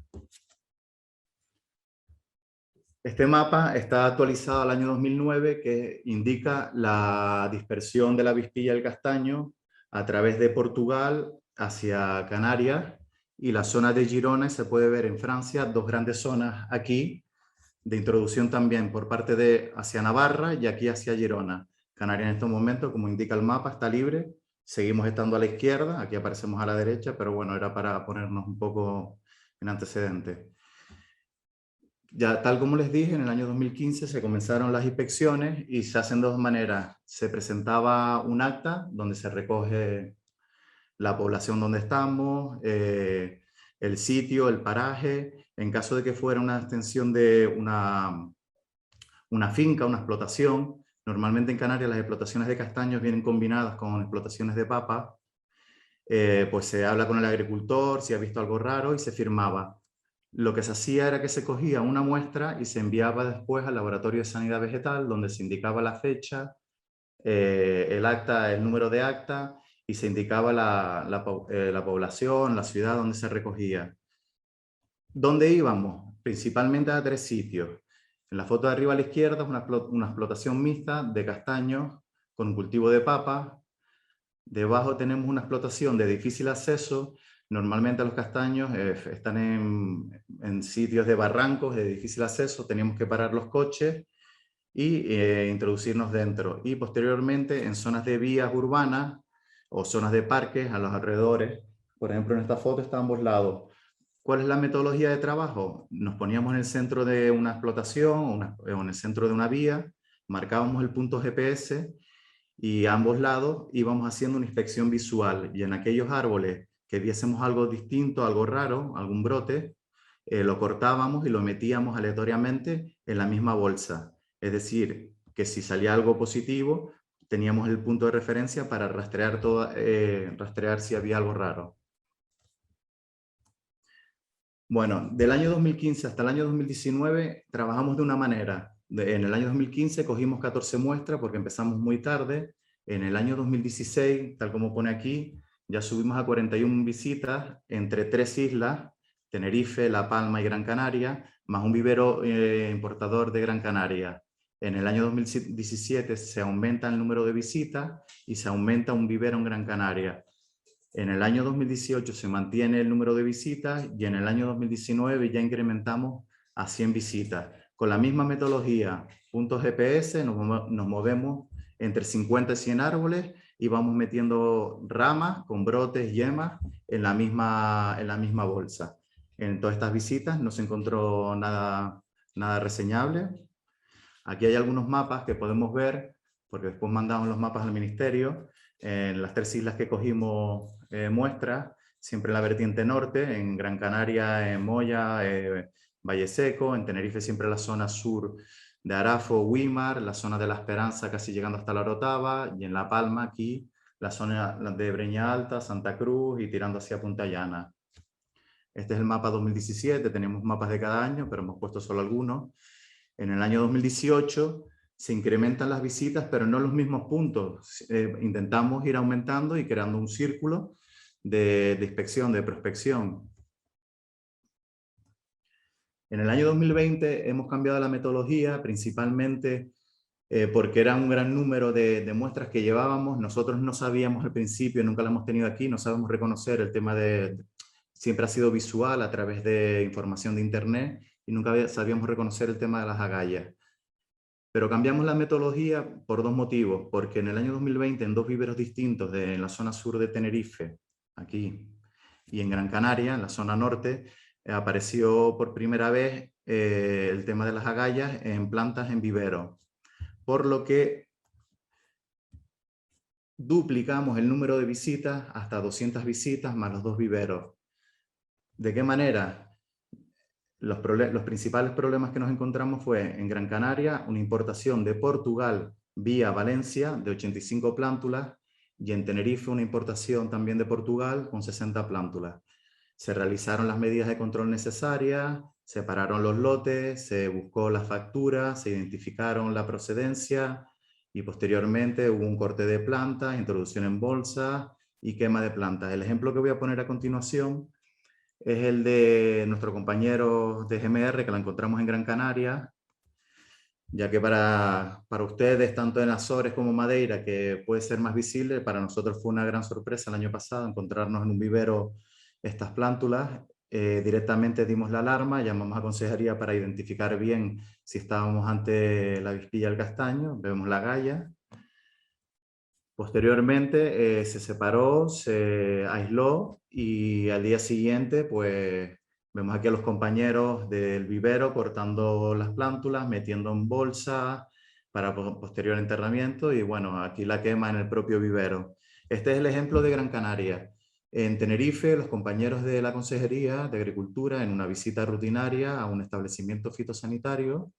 Este mapa está actualizado al año 2009, que indica la dispersión de la avispilla del castaño a través de Portugal hacia Canarias y la zona de Girona. Se puede ver en Francia 2 grandes zonas aquí de introducción también por parte de hacia Navarra y aquí hacia Girona. Canarias en estos momentos, como indica el mapa, está libre. Seguimos estando a la izquierda, aquí aparecemos a la derecha, pero bueno, era para ponernos un poco en antecedentes. Ya, tal como les dije, en el año 2015 se comenzaron las inspecciones y se hacen de 2 maneras. Se presentaba un acta donde se recoge la población donde estamos, el sitio, el paraje. En caso de que fuera una extensión de una finca, una explotación, normalmente en Canarias las explotaciones de castaños vienen combinadas con explotaciones de papa, pues se habla con el agricultor si ha visto algo raro y se firmaba. Lo que se hacía era que se cogía una muestra y se enviaba después al laboratorio de sanidad vegetal, donde se indicaba la fecha, el acta, el número de acta, y se indicaba la población, la ciudad donde se recogía. ¿Dónde íbamos? Principalmente a 3 sitios. En la foto de arriba a la izquierda es una explotación mixta de castaños con un cultivo de papa. Debajo tenemos una explotación de difícil acceso. Normalmente los castaños están en sitios de barrancos de difícil acceso. Teníamos que parar los coches y introducirnos dentro. Y posteriormente en zonas de vías urbanas o zonas de parques a los alrededores. Por ejemplo, en esta foto está a ambos lados. ¿Cuál es la metodología de trabajo? Nos poníamos en el centro de una explotación o en el centro de una vía, marcábamos el punto GPS y a ambos lados íbamos haciendo una inspección visual, y en aquellos árboles que viésemos algo distinto, algo raro, algún brote, lo cortábamos y lo metíamos aleatoriamente en la misma bolsa. Es decir, que si salía algo positivo, teníamos el punto de referencia para rastrear si había algo raro. Bueno, del año 2015 hasta el año 2019 trabajamos de una manera. En el año 2015 cogimos 14 muestras porque empezamos muy tarde. En el año 2016, tal como pone aquí, ya subimos a 41 visitas entre 3 islas, Tenerife, La Palma y Gran Canaria, más un vivero importador de Gran Canaria. En el año 2017 se aumenta el número de visitas y se aumenta un vivero en Gran Canaria. En el año 2018 se mantiene el número de visitas y en el año 2019 ya incrementamos a 100 visitas. Con la misma metodología, puntos GPS, nos movemos entre 50 y 100 árboles y vamos metiendo ramas con brotes, yemas en la misma bolsa. En todas estas visitas no se encontró nada reseñable. Aquí hay algunos mapas que podemos ver, porque después mandamos los mapas al ministerio. En las 3 islas que cogimos muestras, siempre en la vertiente norte, en Gran Canaria, en Moya, Valle Seco, en Tenerife siempre la zona sur de Arafo, Güímar, la zona de La Esperanza casi llegando hasta La Orotava, y en La Palma aquí la zona de Breña Alta, Santa Cruz y tirando hacia Punta Llana. Este es el mapa 2017, tenemos mapas de cada año, pero hemos puesto solo algunos. En el año 2018 se incrementan las visitas, pero no los mismos puntos. Intentamos ir aumentando y creando un círculo de inspección, de prospección. En el año 2020 hemos cambiado la metodología, principalmente porque era un gran número de muestras que llevábamos. Nosotros no sabíamos al principio, nunca lo hemos tenido aquí, no sabemos reconocer el tema siempre ha sido visual a través de información de internet y nunca sabíamos reconocer el tema de las agallas. Pero cambiamos la metodología por 2 motivos, porque en el año 2020 en 2 viveros distintos en la zona sur de Tenerife, aquí, y en Gran Canaria, en la zona norte, apareció por primera vez el tema de las agallas en plantas en vivero, por lo que duplicamos el número de visitas hasta 200 visitas más los 2 viveros. ¿De qué manera? Los principales problemas que nos encontramos fue en Gran Canaria una importación de Portugal vía Valencia de 85 plántulas y en Tenerife una importación también de Portugal con 60 plántulas. Se realizaron las medidas de control necesarias, se separaron los lotes, se buscó la factura, se identificaron la procedencia y posteriormente hubo un corte de plantas, introducción en bolsa y quema de plantas. El ejemplo que voy a poner a continuación es el de nuestro compañero de GMR, que la encontramos en Gran Canaria, ya que para ustedes, tanto en Azores como Madeira, que puede ser más visible, para nosotros fue una gran sorpresa el año pasado encontrarnos en un vivero estas plántulas. Directamente dimos la alarma, llamamos a consejería para identificar bien si estábamos ante la avispilla del castaño, vemos la galla. Posteriormente se separó, se aisló y al día siguiente pues vemos aquí a los compañeros del vivero cortando las plántulas, metiendo en bolsa para posterior enterramiento y bueno, aquí la quema en el propio vivero. Este es el ejemplo de Gran Canaria. En Tenerife, los compañeros de la Consejería de Agricultura, en una visita rutinaria a un establecimiento fitosanitario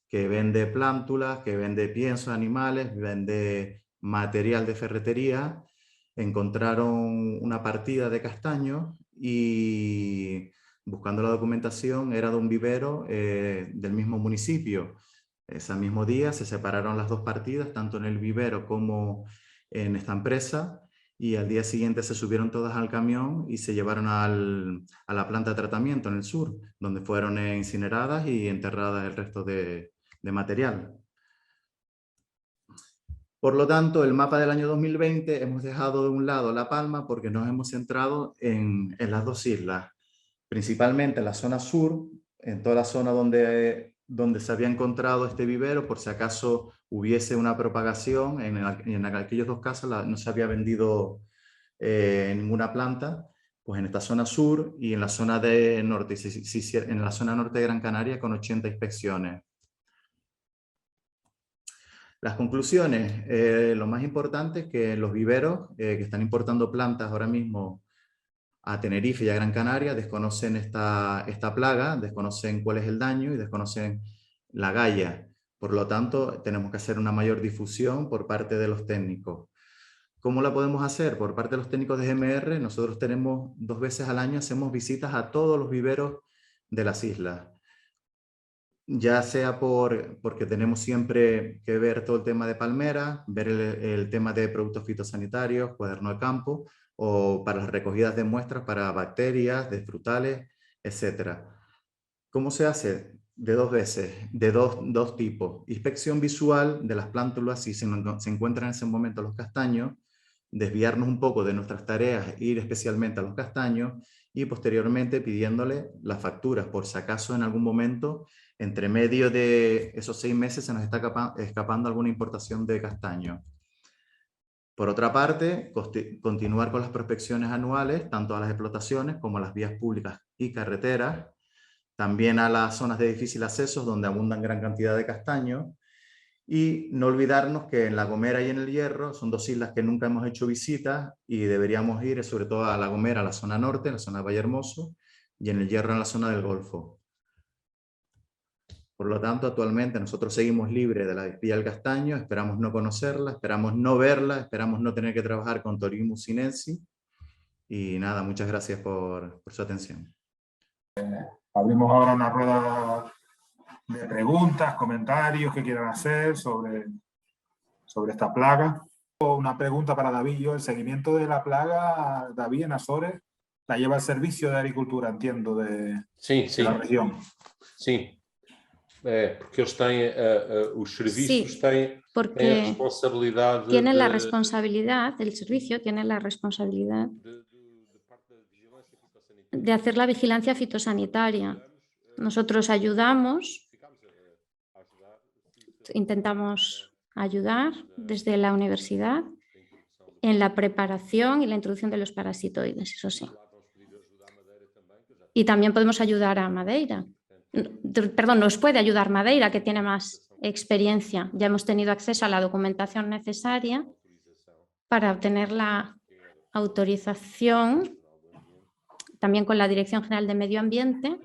que vende plántulas, que vende piensos de animales, vende material de ferretería, encontraron una partida de castaños y buscando la documentación era de un vivero del mismo municipio. Ese mismo día se separaron las 2 partidas, tanto en el vivero como en esta empresa, y al día siguiente se subieron todas al camión y se llevaron a la planta de tratamiento en el sur, donde fueron incineradas y enterradas el resto de material. Por lo tanto, el mapa del año 2020 hemos dejado de un lado La Palma porque nos hemos centrado en las 2 islas, principalmente en la zona sur, en toda la zona donde se había encontrado este vivero, por si acaso hubiese una propagación. En aquellos 2 casos no se había vendido ninguna planta, pues en esta zona sur y en la zona de norte, en la zona norte de Gran Canaria con 80 inspecciones. Las conclusiones, lo más importante es que los viveros que están importando plantas ahora mismo a Tenerife y a Gran Canaria desconocen esta plaga, desconocen cuál es el daño y desconocen la galla. Por lo tanto, tenemos que hacer una mayor difusión por parte de los técnicos. ¿Cómo la podemos hacer? Por parte de los técnicos de GMR, nosotros tenemos 2 veces al año, hacemos visitas a todos los viveros de las islas. Ya sea porque tenemos siempre que ver todo el tema de palmera, ver el tema de productos fitosanitarios, cuaderno de campo, o para las recogidas de muestras para bacterias, de frutales, etc. ¿Cómo se hace? de dos veces, de dos tipos. Inspección visual de las plántulas si se encuentran en ese momento los castaños, desviarnos un poco de nuestras tareas, ir especialmente a los castaños y posteriormente pidiéndole las facturas por si acaso en algún momento entre medio de esos 6 meses se nos está escapando alguna importación de castaño. Por otra parte, continuar con las prospecciones anuales, tanto a las explotaciones como a las vías públicas y carreteras, también a las zonas de difícil acceso donde abundan gran cantidad de castaños, y no olvidarnos que en La Gomera y en El Hierro son dos islas que nunca hemos hecho visitas y deberíamos ir sobre todo a La Gomera, a la zona norte, en la zona de Vallehermoso, y en El Hierro en la zona del Golfo. Por lo tanto, actualmente nosotros seguimos libres de la avispilla del castaño, esperamos no conocerla, esperamos no verla, esperamos no tener que trabajar con Torimus sinensis, y nada, muchas gracias por su atención. Abrimos ahora una rueda de preguntas, comentarios que quieran hacer sobre esta plaga. Una pregunta para David. Yo, el seguimiento de la plaga, David, en Azores, la lleva el Servicio de Agricultura, entiendo, de la región. Sí, porque ellos tienen, los servicios tienen responsabilidad. Tienen la responsabilidad, el servicio tiene la responsabilidad de hacer la vigilancia fitosanitaria. Nosotros ayudamos, intentamos ayudar desde la universidad en la preparación y la introducción de los parasitoides, eso sí. Y también podemos ayudar a Madeira. Perdón, nos puede ayudar Madeira, que tiene más experiencia. Ya hemos tenido acceso a la documentación necesaria para obtener la autorización, también con la Dirección General de Medio Ambiente,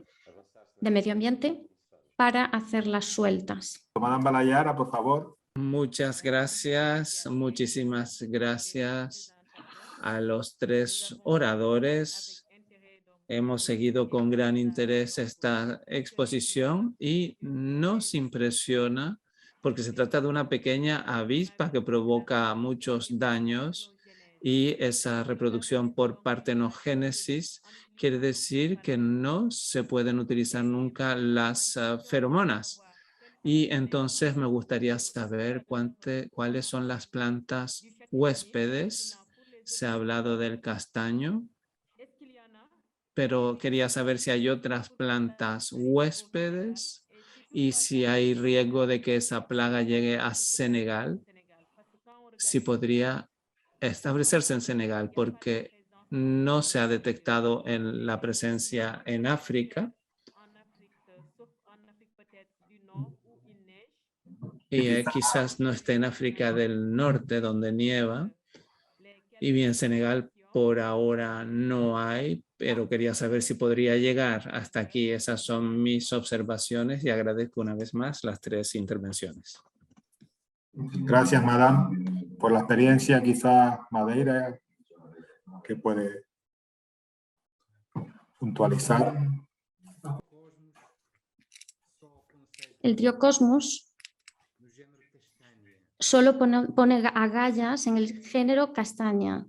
para hacerlas sueltas. Madame Balayara, por favor. Muchas gracias, muchísimas gracias a los 3 oradores. Hemos seguido con gran interés esta exposición y nos impresiona porque se trata de una pequeña avispa que provoca muchos daños y esa reproducción por partenogénesis quiere decir que no se pueden utilizar nunca las feromonas. Y entonces me gustaría saber cuáles son las plantas huéspedes. Se ha hablado del castaño, pero quería saber si hay otras plantas huéspedes y si hay riesgo de que esa plaga llegue a Senegal, si podría establecerse en Senegal, porque no se ha detectado en la presencia en África. Y quizás no esté en África del Norte, donde nieva. Y bien, Senegal por ahora no hay, pero quería saber si podría llegar hasta aquí. Esas son mis observaciones y agradezco una vez más las 3 intervenciones. Gracias, Madame, por la experiencia. Quizá Madeira, que puede puntualizar. El Triocosmus solo pone agallas en el género castaña.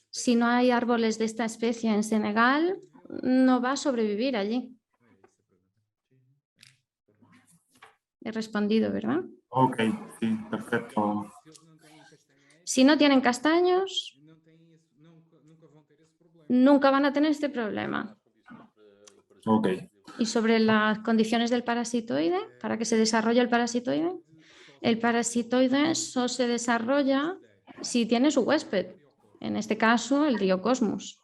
Si no hay árboles de esta especie en Senegal, no va a sobrevivir allí. He respondido, ¿verdad? Ok, sí, perfecto. Si no tienen castaños, nunca van a tener este problema. Ok. Y sobre las condiciones del parasitoide, para que se desarrolle el parasitoide solo se desarrolla si tiene su huésped, en este caso el Triocosmus.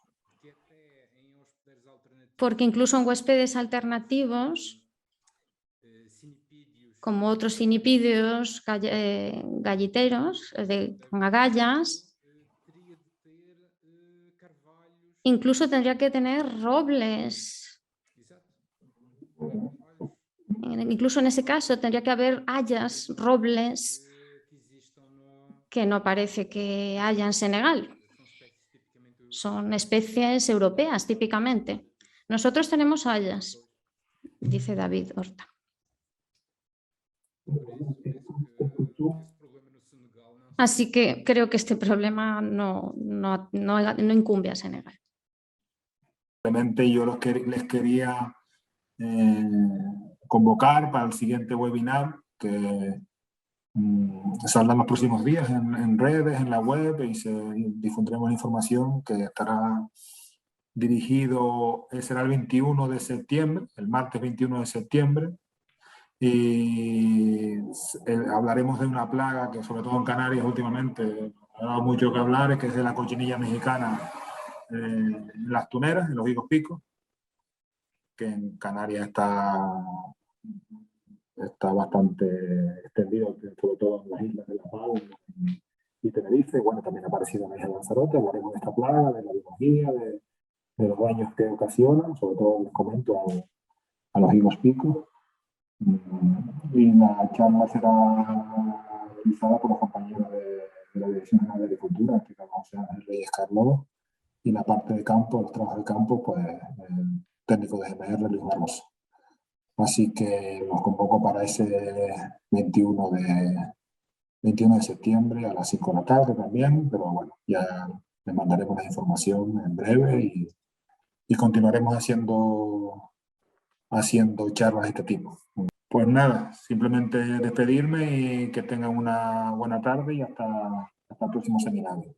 Porque incluso en huéspedes alternativos, como otros cinipídeos galliteros, con agallas, incluso tendría que tener robles. Incluso en ese caso tendría que haber hayas, robles, que no parece que haya en Senegal. Son especies europeas típicamente. Nosotros tenemos hayas, dice David Horta. Así que creo que este problema no incumbe a Senegal. Simplemente yo les quería convocar para el siguiente webinar que saldrá los próximos días en redes, en la web, y difundiremos información que estará dirigido, será el 21 de septiembre, el martes 21 de septiembre, y hablaremos de una plaga que sobre todo en Canarias últimamente ha dado mucho que hablar, que es de la cochinilla mexicana en las tuneras, en los higos picos, que en Canarias está bastante extendido, sobre todo en las islas de La Palma y Tenerife. Bueno, también ha aparecido en la isla de Lanzarote. Hablaremos de esta plaga, de la biología, de los daños que ocasiona, sobre todo les comento a los higos picos. Y la charla será realizada por los compañeros de la Dirección General de Agricultura, en este caso José Ángel Reyes Carlos, y la parte de campo, los trabajos de campo, pues el técnico de GMR, Luis Barroso. Así que los convoco para ese 21 de septiembre a las 5 de la tarde también, pero bueno, ya les mandaremos la información en breve y continuaremos haciendo charlas de este tipo. Pues nada, simplemente despedirme y que tengan una buena tarde y hasta el próximo seminario.